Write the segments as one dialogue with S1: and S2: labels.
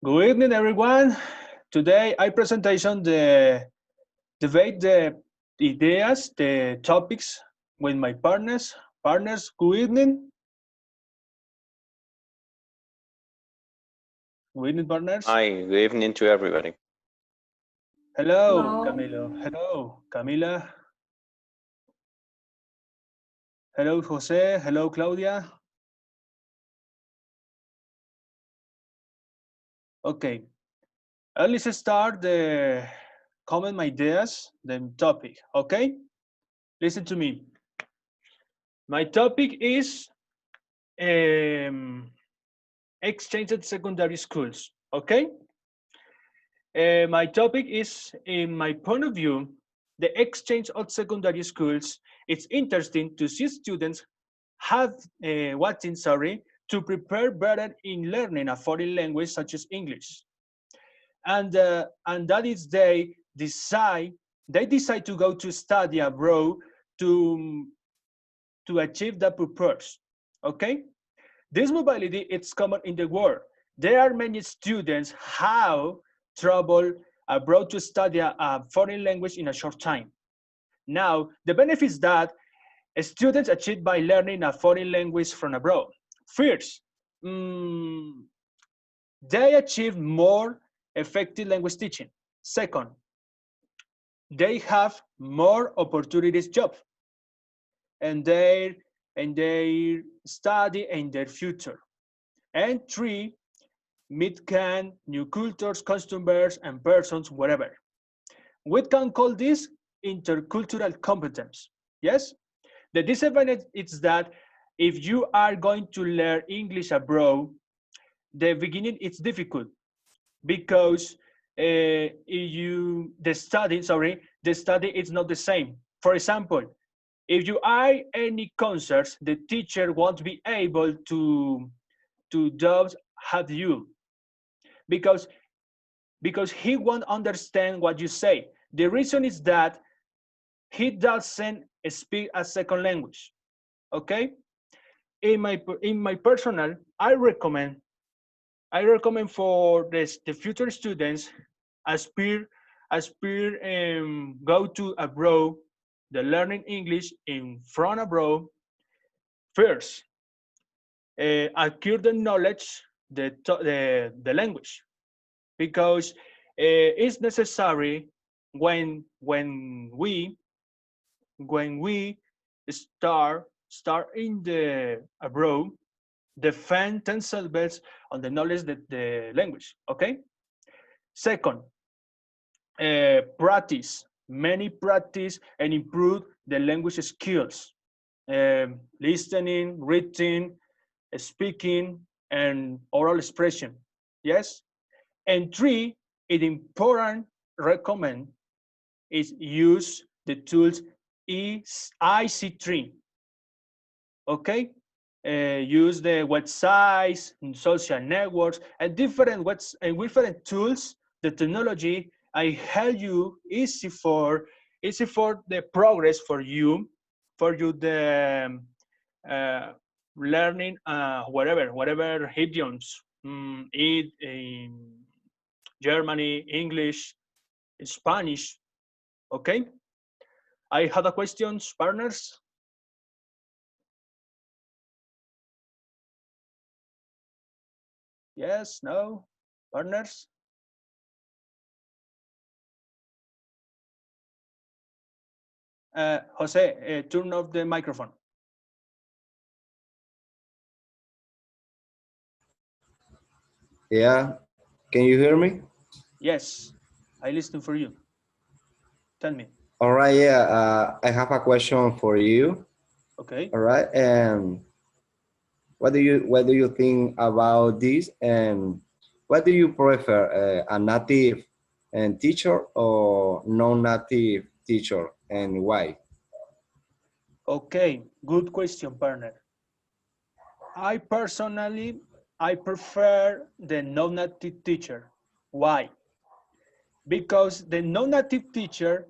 S1: Good evening, everyone. Today I presentation the debate the ideas, the topics with my partners. Partners, good evening. Good evening, partners.
S2: Hi, good evening to everybody.
S1: Hello,
S3: Hello.
S1: Camilo. Hello, Camila. Hello, Jose. Hello, Claudia. Okay, let's start the comment my ideas, the topic. Okay, listen to me. My topic is exchange at secondary schools. Okay. My topic is, in my point of view, the exchange of secondary schools. It's interesting to see students have to prepare better in learning a foreign language such as English, and that is they decide to go to study abroad to to achieve that purpose. Okay, this mobility it's common in the world. There are many students have trouble abroad to study a foreign language in a short time. Now, the benefits that students achieve by learning a foreign language from abroad. First, mm, they achieve more effective language teaching. Second, they have more opportunities job and their study and their future. And three, meet can new cultures, customers, and persons, wherever. We can call this intercultural competence. Yes? The disadvantage is that if you are going to learn English abroad, the beginning it's difficult because the study is not the same. For example, if you are any concerts, the teacher won't be able to do have you because he won't understand what you say. The reason is that he doesn't speak a second language. Okay, in my personal, I recommend for the future students aspire go to abroad, the learning English in front abroad. First, acquire the knowledge, the language, because it's necessary when when we when we start in the abroad, defend themselves on the knowledge that the language. Okay. Second, practice and improve the language skills, listening, reading, speaking, and oral expression. Yes. And three, it important recommend is use the tools IC3. Okay, use the websites and social networks and different tools. The technology I help you easy for the progress for you the learning whatever idioms, in Germany, English, Spanish. Okay, I have a questions, partners. Yes, no, partners. Jose, turn off the microphone.
S4: Yeah, can you hear me?
S1: Yes, I listen for you. Tell me.
S4: All right, yeah, I have a question for you.
S1: Okay.
S4: All right, and what do you think about this, and what do you prefer, a native and teacher or non-native teacher, and why?
S1: Okay, good question, partner. I personally, I prefer the non-native teacher. Why? Because the non-native teacher,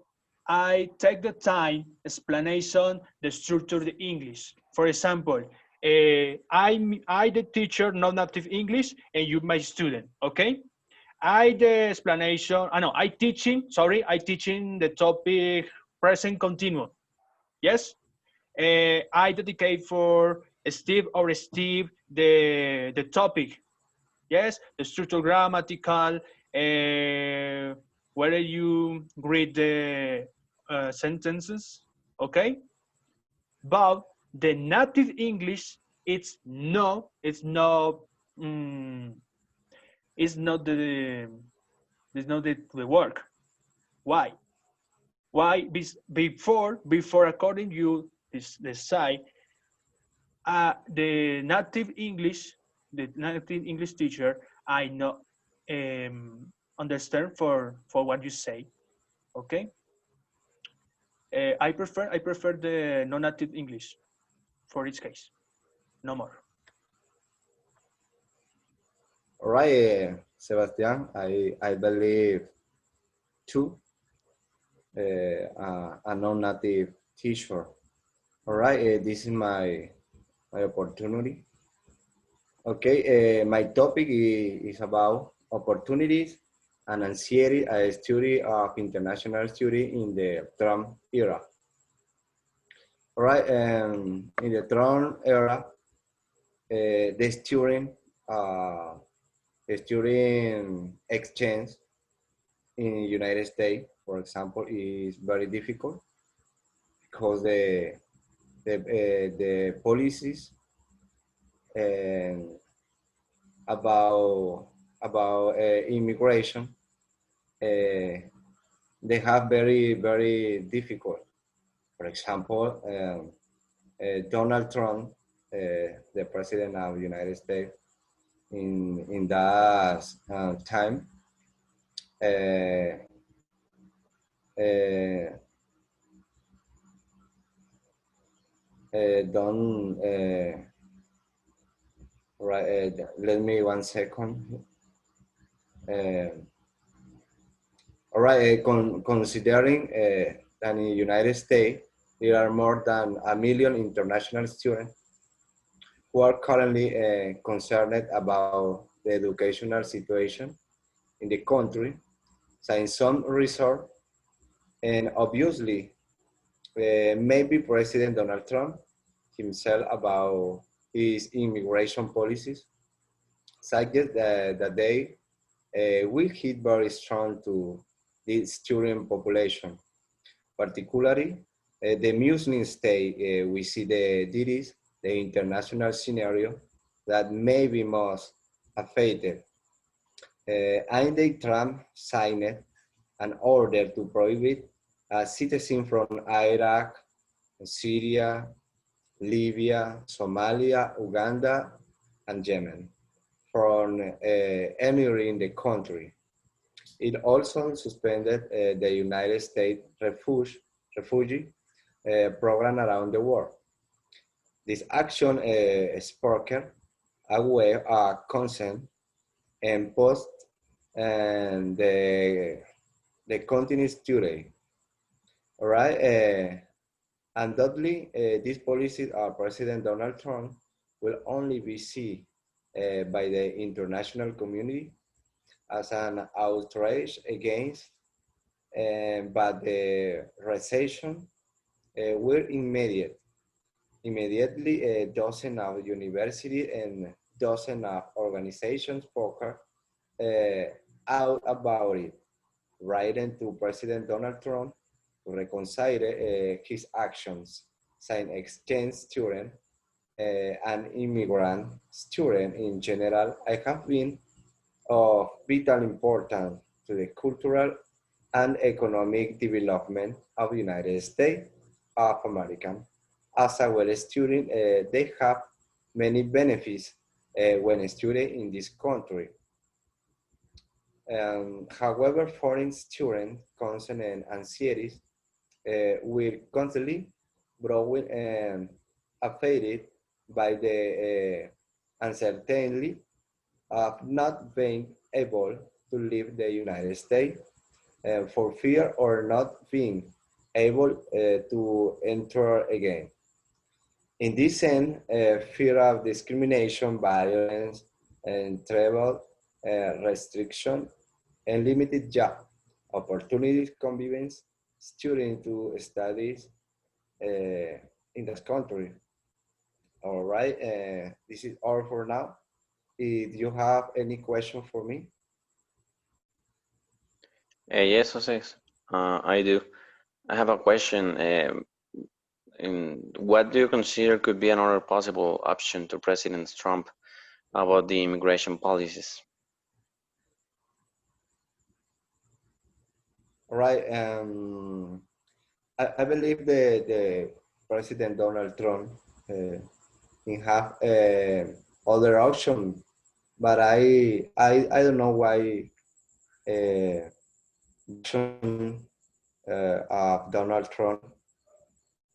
S1: I take the time, explanation, the structure of the English. For example, I the teacher non-native English and you my student, okay? the explanation, I teaching, I teaching the topic present continuum. Yes? I dedicate for Steve or Steve the topic. Yes? The structural grammatical, where you read the sentences, okay? But the native English, mm, it's not the work. Why? Why? Before according you this side, the native English teacher, I not understand for what you say. Okay. I prefer the non-native English for each case. No more.
S4: All right, Sebastian, I believe too, a non-native teacher. All right, this is my opportunity. Okay, my topic is about opportunities and anxiety, a study of international study in the Trump era. All right, in the Trump era, the student exchange in the United States, for example, is very difficult because the policies and about immigration, they have very difficult. For example, Donald Trump, the president of the United States, in that time, uh, uh, don't right. Let me 1 second. Uh, all right. Considering that in the United States there are more than 1 million international students who are currently concerned about the educational situation in the country. So in some resort, and obviously, maybe President Donald Trump himself about his immigration policies, suggest that they will hit very strong to the student population, particularly the Muslim state. We see the international scenario that may be most affected. Ain't Trump signed an order to prohibit citizens from Iraq, Syria, Libya, Somalia, Uganda, and Yemen from entering the country. It also suspended the United States refugee program around the world. This action sparked a wave of concern and post and the continues today. All right. Undoubtedly, these policies of President Donald Trump will only be seen by the international community as an outrage against, but the recession will immediately dozens of universities and dozens of organizations spoke out about it, writing to President Donald Trump to reconcile his actions, saying exchange student and immigrant student in general, I have been of vital importance to the cultural and economic development of the United States of America. As a well student, they have many benefits when studying in this country. However, foreign student concern and anxieties will constantly growing and affected by the uncertainty of not being able to leave the United States for fear or not being able to enter again. In this sense, fear of discrimination, violence, and travel restriction and limited job opportunities convince students to study in this country. All right, this is all for now. If you have any question for me.
S2: Yes, Jose, I do. I have a question. What do you consider could be another possible option to President Trump about the immigration policies?
S4: All right, I believe the President Donald Trump can have other option, but I don't know why of Donald Trump.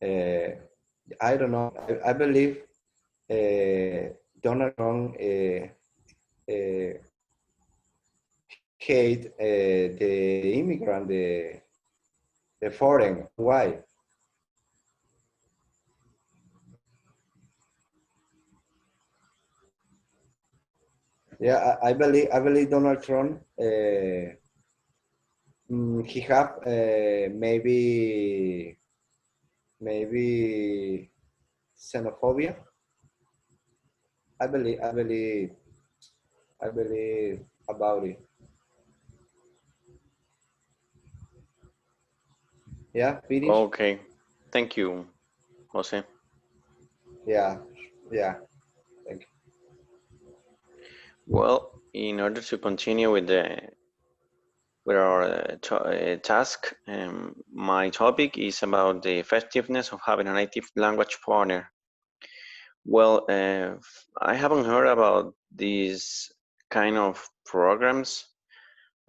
S4: Uh, I don't know. I believe Donald Trump uh, hate the immigrant, the foreign. Why? Yeah, I believe Donald Trump. He have maybe xenophobia. I believe about it. Yeah, finish.
S2: Okay, thank you, Jose.
S4: Yeah, yeah. Thank you.
S2: Well, in order to continue with our task, my topic is about the effectiveness of having a native language partner. Well, I haven't heard about these kind of programs,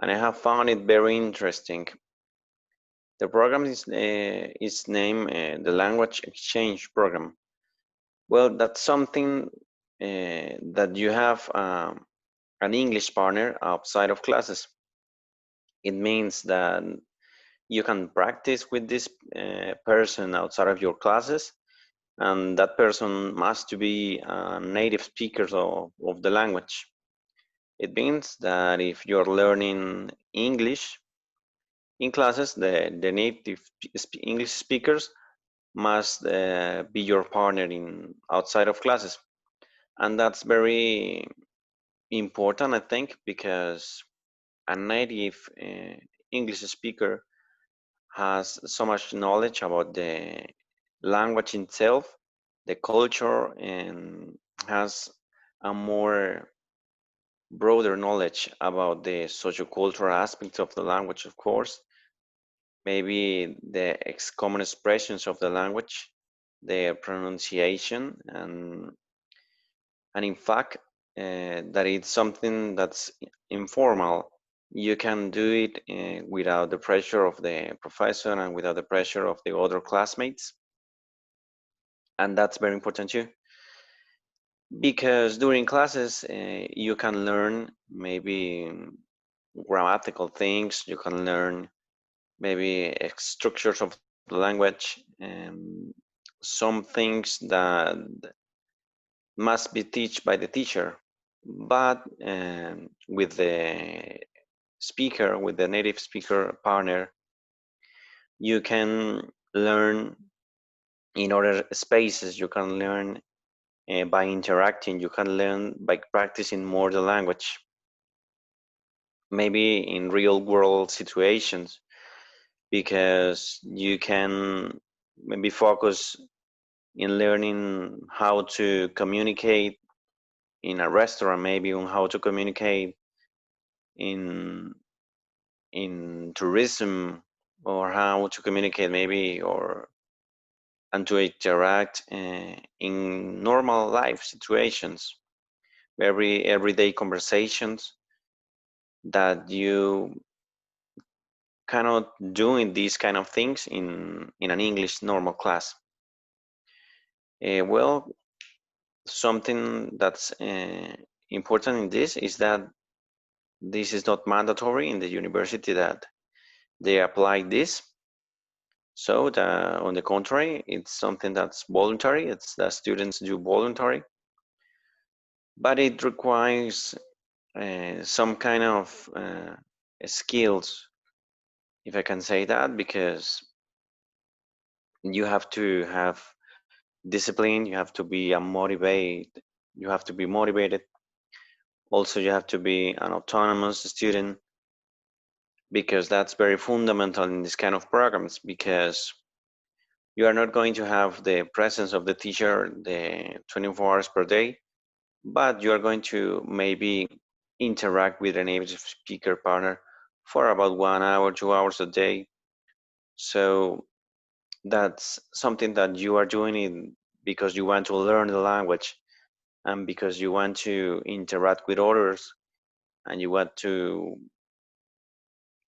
S2: and I have found it very interesting. The program is named the Language Exchange Program. Well, that's something that you have an English partner outside of classes. It means that you can practice with this person outside of your classes, and that person must be a native speaker of the language. It means that if you're learning English in classes, the native English speakers must be your partner in outside of classes, and that's very important, I think, because a native English speaker has so much knowledge about the language itself, the culture, and has a more broader knowledge about the sociocultural aspects of the language, of course, maybe the common expressions of the language, the pronunciation, and in fact, that it's something that's informal. You can do it without the pressure of the professor and without the pressure of the other classmates. And that's very important too. Because during classes, you can learn maybe grammatical things, you can learn maybe structures of the language, some things that must be taught by the teacher. But with the speaker, with the native speaker partner, you can learn in other spaces, you can learn by interacting, you can learn by practicing more the language, maybe in real world situations, because you can maybe focus in learning how to communicate in a restaurant, maybe on how to communicate in tourism, or how to communicate maybe or and to interact in normal life situations, very everyday conversations that you cannot do in these kind of things in an English normal class. Well, something that's important in this is that this is not mandatory in the university that they apply this. So on the contrary, it's something that's voluntary. It's that students do voluntary, but it requires some kind of skills, if I can say that, because you have to have discipline, you have to be a motivate, you have to be motivated. Also, you have to be an autonomous student because that's very fundamental in this kind of programs because you are not going to have the presence of the teacher the 24 hours per day, but you are going to maybe interact with a native speaker partner for about 1 hour, 2 hours a day. So that's something that you are doing in because you want to learn the language and because you want to interact with others and you want to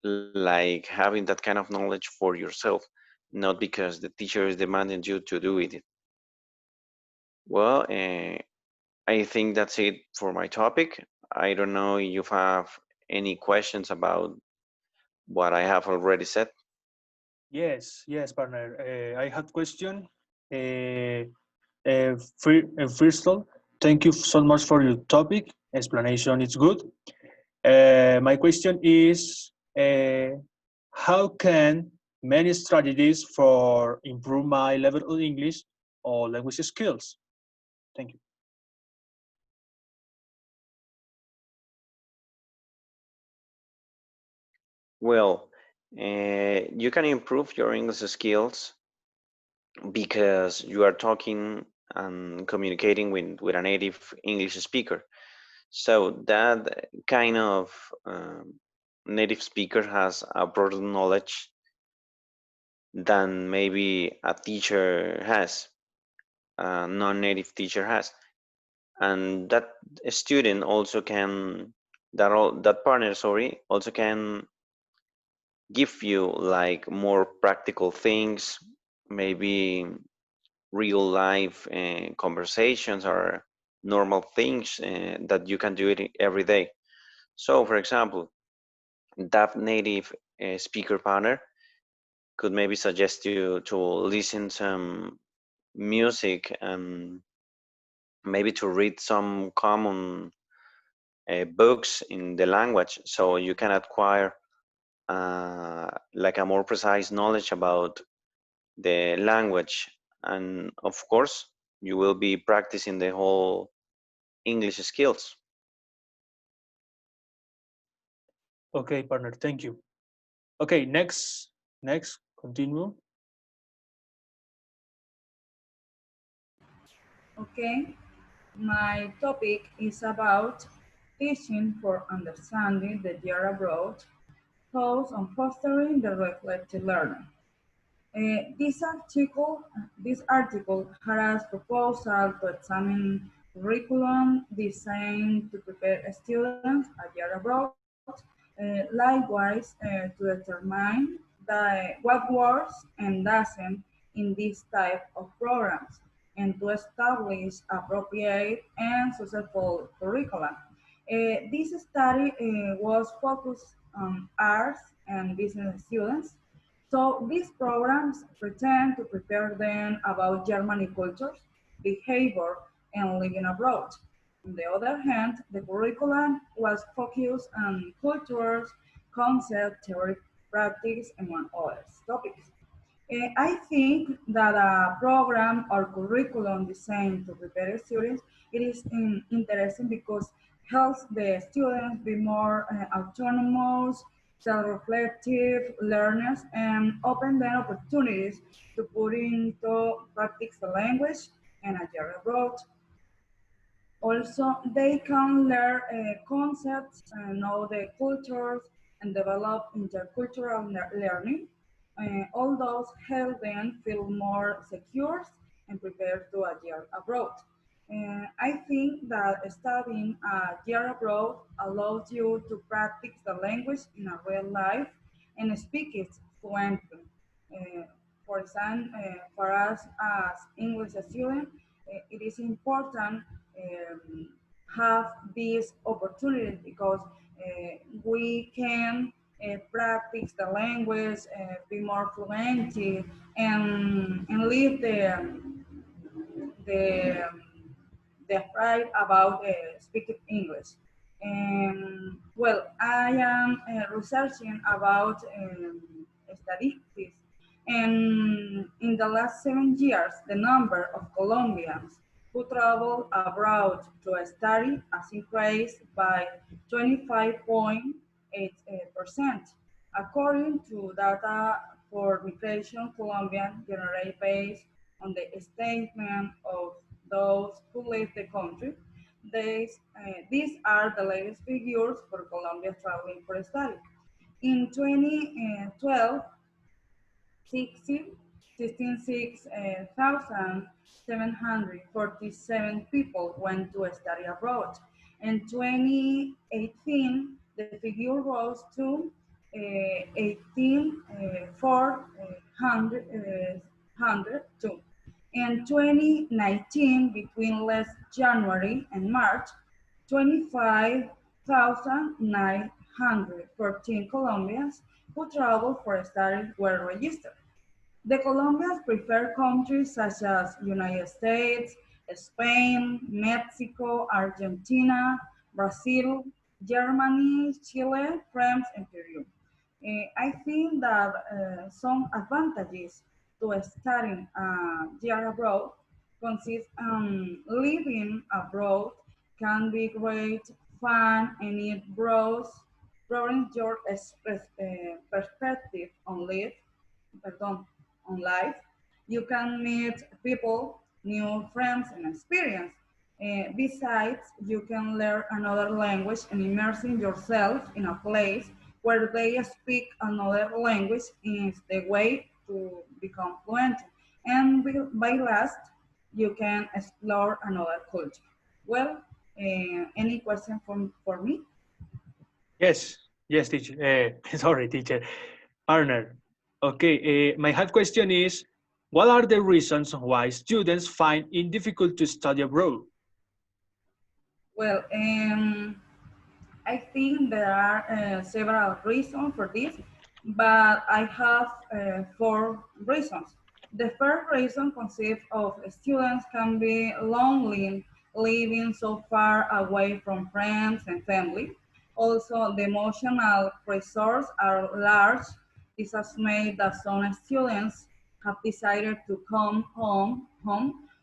S2: like having that kind of knowledge for yourself, not because the teacher is demanding you to do it. Well, I think that's it for my topic. I don't know if you have any questions about what I have already said.
S1: Yes, yes, partner. I had question. First of all, thank you so much for your topic. Explanation is good. My question is, how can many strategies for improve my level of English or language skills? Thank you.
S2: Well, you can improve your English skills because you are talking and communicating with a native English speaker. So that kind of native speaker has a broader knowledge than maybe a teacher has, a non-native teacher has. And that student also can, that partner, sorry, also can give you like more practical things, maybe real life conversations or normal things that you can do it every day. So, for example, that native speaker partner could maybe suggest you to listen some music and maybe to read some common books in the language so you can acquire like a more precise knowledge about the language, and of course you will be practicing the whole English skills.
S1: Okay, partner. Thank you. Okay, next, continue.
S3: Okay, my topic is about teaching for understanding the year abroad, thoughts on fostering the reflective learner. This article has proposal to examine curriculum designed to prepare students a year abroad, likewise to determine what works and doesn't in this type of programs, and to establish appropriate and successful curricula. This study was focused on arts and business students, so these programs pretend to prepare them about Germany cultures, behavior, and living abroad. On the other hand, the curriculum was focused on cultures, concept, theory, practice, among other topics. I think that a program or curriculum designed to prepare students, it is interesting because helps the students be more autonomous, self-reflective learners, and open their opportunities to put into practice the language and a year abroad. Also, they can learn concepts, know the cultures, and develop intercultural learning. All those help them feel more secure and prepared to a year abroad. I think that studying a year abroad allows you to practice the language in a real life and speak it fluently. Uh, for example, for us as English students, it is important have this opportunity because we can practice the language, be more fluent, and leave the the pride about speaking English. Well, I am researching about statistics, and in the last 7 years, the number of Colombians who travel abroad to study has increased by 25.8%, according to data for Migration Colombia generated based on the statement of those who leave the country. These are the latest figures for Colombia traveling for study. In 2012, 16,747 people went to study abroad. In 2018, the figure rose to 18,402. In 2019, between last January and March, 25,914 Colombians who traveled for study were registered. The Colombians prefer countries such as United States, Spain, Mexico, Argentina, Brazil, Germany, Chile, France, and Peru. I think that some advantages to studying a year abroad consist living abroad can be great fun and it broadens your perspective on on life. You can meet people, new friends, and experience. Besides, you can learn another language and immersing yourself in a place where they speak another language is the way to become fluent. And by last, you can explore another culture. Well, any question for me?
S1: Yes, yes, teacher. Sorry, teacher. Arner. Okay, my hard question is, what are the reasons why students find it difficult to study abroad?
S3: Well, I think there are several reasons for this, but I have 4 reasons. The first reason consists of students can be lonely, living so far away from friends and family. Also, the emotional resources are large. This has made that some students have decided to come home,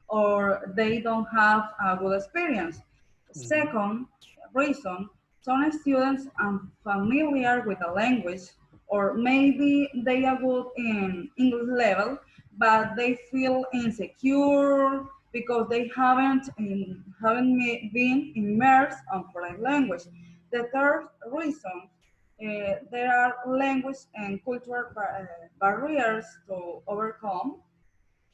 S3: or they don't have a good experience. Second reason, some students are familiar with the language, or maybe they are good in English level, but they feel insecure because they haven't been immersed on foreign language. The third reason, there are language and cultural barriers to overcome,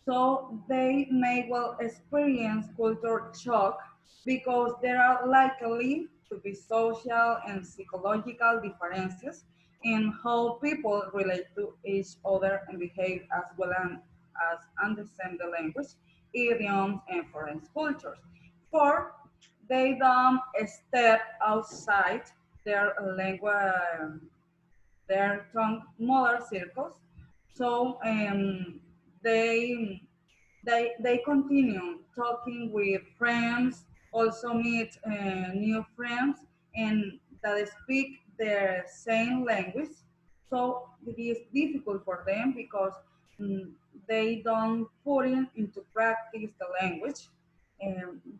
S3: so they may well experience culture shock because there are likely to be social and psychological differences in how people relate to each other and behave, as well as understand the language, idioms, and foreign cultures. Four, they don't step outside their language, their tongue mother circles. So they they continue talking with friends, also meet new friends, and that speak their same language. So it is difficult for them because mm, they don't put into practice the language.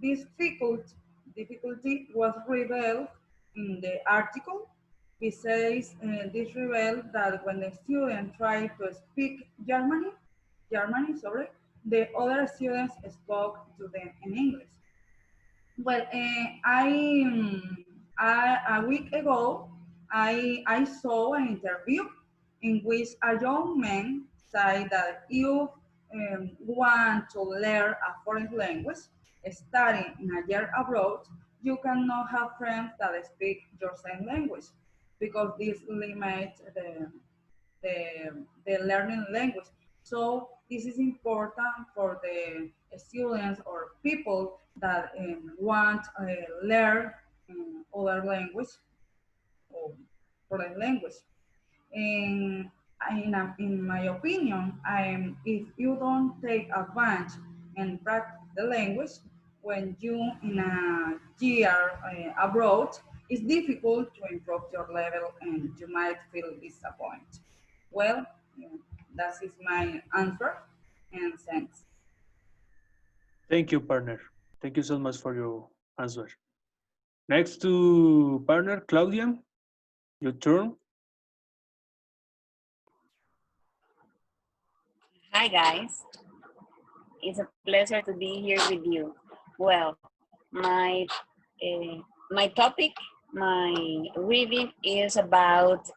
S3: This difficulty was revealed in the article. It says this revealed that when the student tried to speak Germany, sorry, the other students spoke to them in English. Well, a week ago, I saw an interview in which a young man said that you want to learn a foreign language, studying in a year abroad, you cannot have friends that speak your same language because this limits the learning language. So this is important for the students or people that want to learn other language or foreign language. And in my opinion, if you don't take advantage and practice the language when you in a year abroad, It's difficult to improve your level and you might feel disappointed. Well, that is my answer, and thanks.
S1: Thank you, partner. Thank you so much for your answer. Next to partner, Claudia, your turn.
S5: Hi guys, it's a pleasure to be here with you. Well, my my topic, my reading is about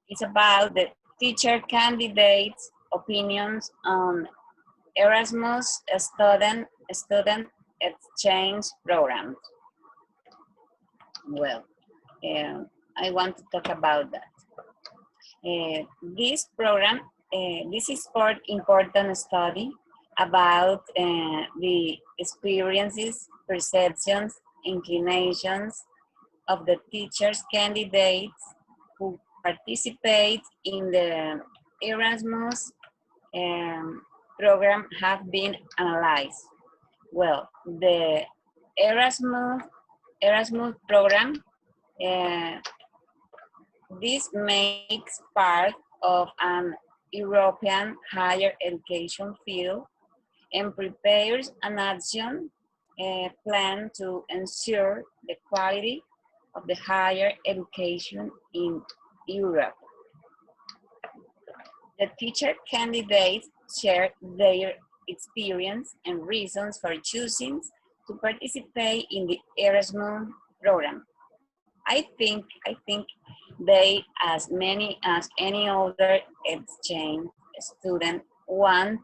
S5: it's about the teacher candidates' opinions on Erasmus student exchange programs. Well, I want to talk about that. This program, this is for important study about the experiences, perceptions, inclinations of the teachers candidates who participate in the Erasmus program have been analyzed. Well, the Erasmus program, this makes part of an European higher education field and prepares an action plan to ensure the quality of the higher education in Europe. The teacher candidates share their experience and reasons for choosing to participate in the Erasmus program. I think they, as many as any other exchange student, want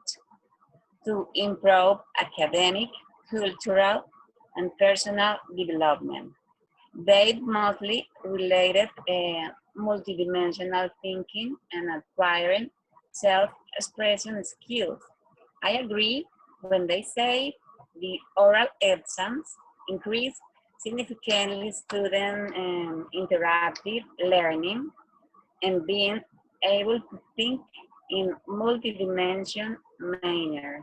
S5: to improve academic, cultural, and personal development. They mostly related multidimensional thinking and acquiring self-expression skills. I agree when they say the oral exams increase significantly student interactive learning and being able to think in multidimensional manner.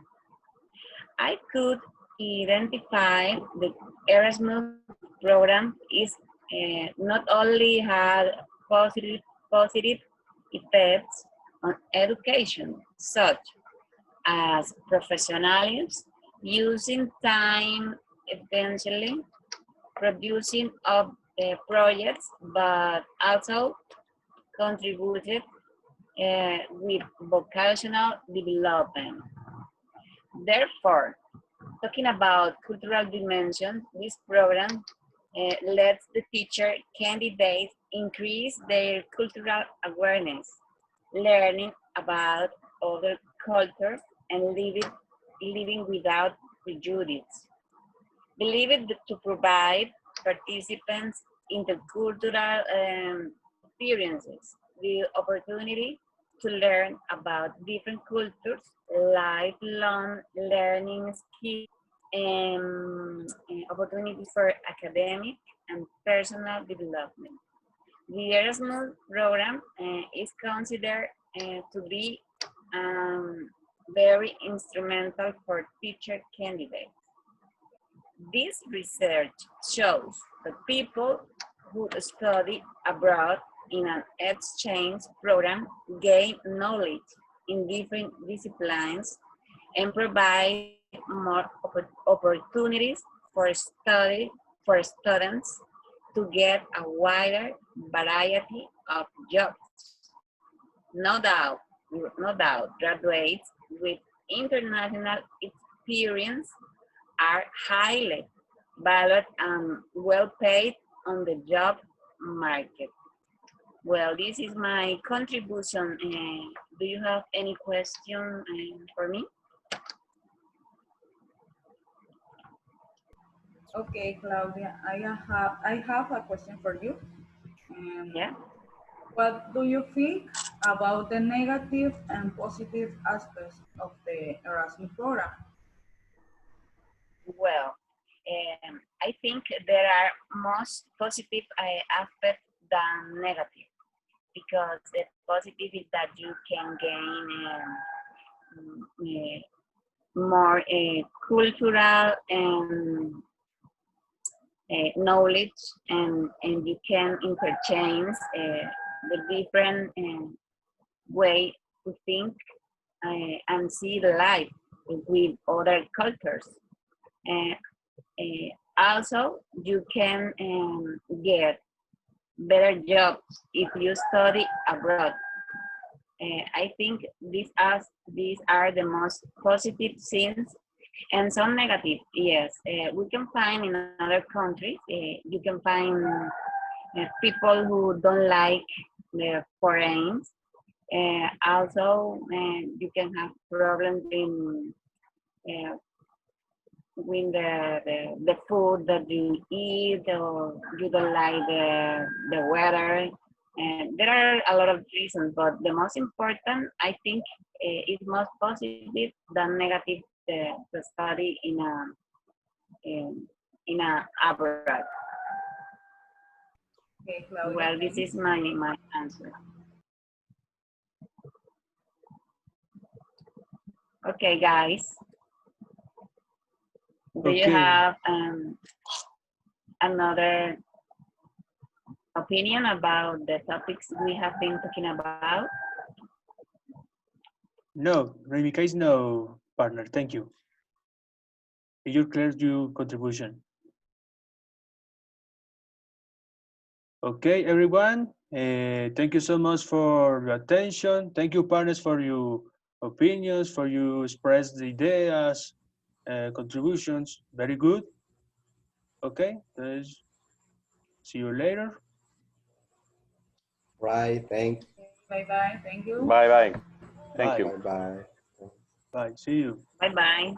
S5: I could identify the Erasmus program is not only had positive effects on education, such as professionalism, using time eventually, producing of projects, but also contributed with vocational development. Therefore, talking about cultural dimension, this program lets the teacher candidates increase their cultural awareness, learning about other cultures and living without prejudice. Believed to provide participants intercultural experiences, the opportunity to learn about different cultures, lifelong learning skills, and opportunities for academic and personal development. The Erasmus program is considered to be very instrumental for teacher candidates. This research shows that people who study abroad in an exchange program gain knowledge in different disciplines and provide more opportunities for students to get a wider variety of jobs. No doubt, no doubt, graduates with international experience are highly valued and well paid on the job market. Well, this is my contribution. Do you have any question for me?
S3: Okay, Claudia, I have a question for you.
S5: Yeah.
S3: What do you think about the negative and positive aspects of the Erasmus program?
S5: Well, I think there are most positive aspects than negative because the positive is that you can gain more cultural and knowledge, and you can interchange the different way to think and see the life with other cultures. Also, you can get better jobs if you study abroad. I think these are the most positive things, and some negative. Yes, we can find in other countries. You can find people who don't like the foreigners. Also, you can have problems in with the food that you eat, or you don't like the weather. And there are a lot of reasons, but the most important, I think, is most positive than negative the study in a abroad.
S3: Okay, Claudia,
S5: Well, this
S3: thanks.
S5: is my answer. Okay, guys. Do you
S1: Okay.
S5: have another opinion about the topics we have been talking about?
S1: No, in my case, no, partner. Thank you. You cleared your contribution. Okay, everyone. Thank you so much for your attention. Thank you, partners, for your opinions, for you express the ideas, contributions. Very good. Okay, see you later.
S4: Right, thank
S3: Bye-bye. Thank you.
S6: Bye bye. Thank
S1: Bye.
S6: you.
S4: Bye bye.
S1: Bye. See you.
S5: Bye-bye.